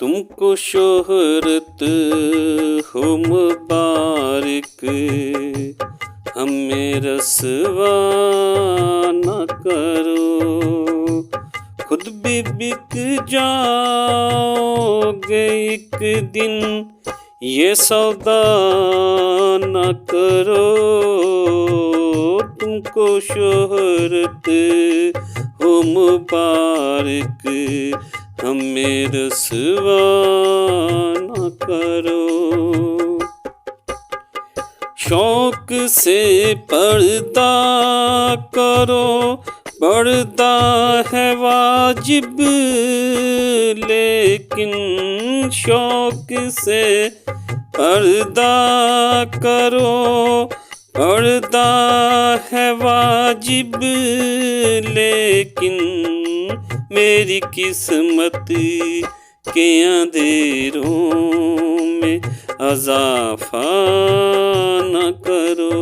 तुमको शोहरत हो मुबारक, हमें रसवा न करो। खुद भी बिक जाओगे एक दिन, ये सौदा न करो। तुमको शोहरत हो मुबारक, हमें रसवा न करो। शौक से पर्दा करो, पर्दा है वाजिब, लेकिन शौक से पर्दा करो, पर्दा है वाजिब, लेकिन मेरी किस्मत के अंधेरों में अज़ाफ़ा न करो।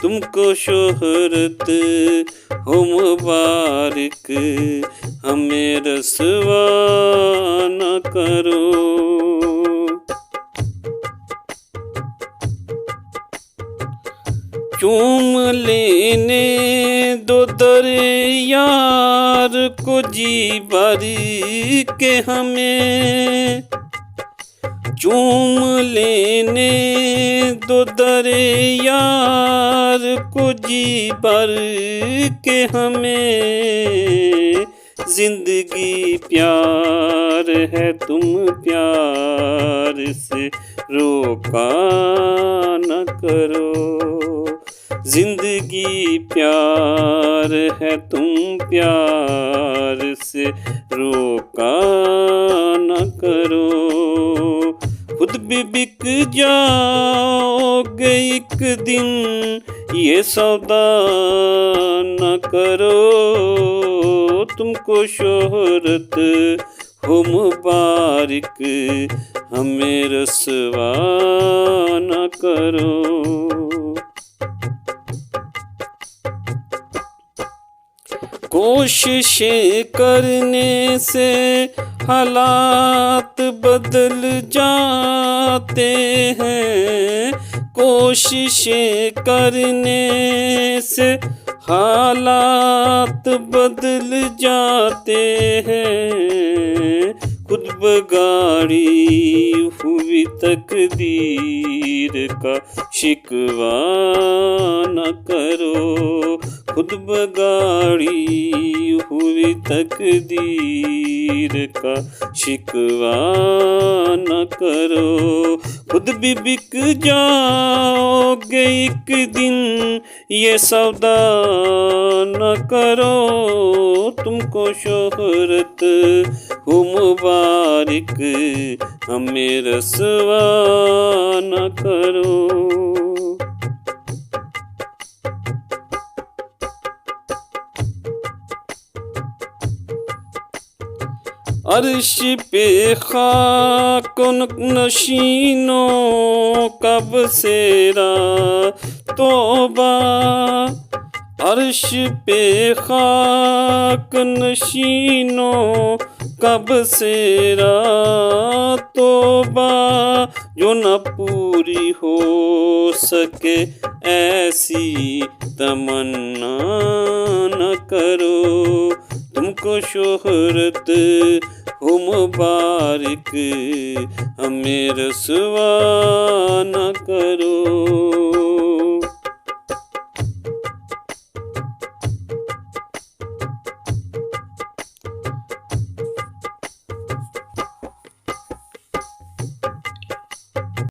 तुमको शोहरत हो मुबारक, हमें रसवा न करो। चूम लेने दो दर यार को जी भरी के हमें, चूम लेने दो दर यार को जी भर के हमें। जिंदगी प्यार है, तुम प्यार से रोका न करो। जिंदगी प्यार है, तुम प्यार से रोका न करो। खुद भी बिक जाओगे एक दिन, ये सौदा न करो। तुमको शोहरत हो मुबारक, हमें रसवा न करो। कोशिशें करने से हालात बदल जाते हैं, कोशिशें करने से हालात बदल जाते हैं। खुद बगाड़ी हुई तकदीर का शिकवा न करो। खुद बगाड़ी हुई तकदीर का शिकवा न करो। खुद भी बिक जाओगे एक दिन, ये सौदा न करो। तुमको शोहरत हो मुबारक, हमें रसवा न करो। अर्श पे खाक नशीनों का बसेरा तौबा, अर्श पे खाक नशीनों का बसेरा तौबा। जो न पूरी हो सके ऐसी तमन्ना न करो। तुमको शोहरत हो मुबारक, हमें रसवा न करो।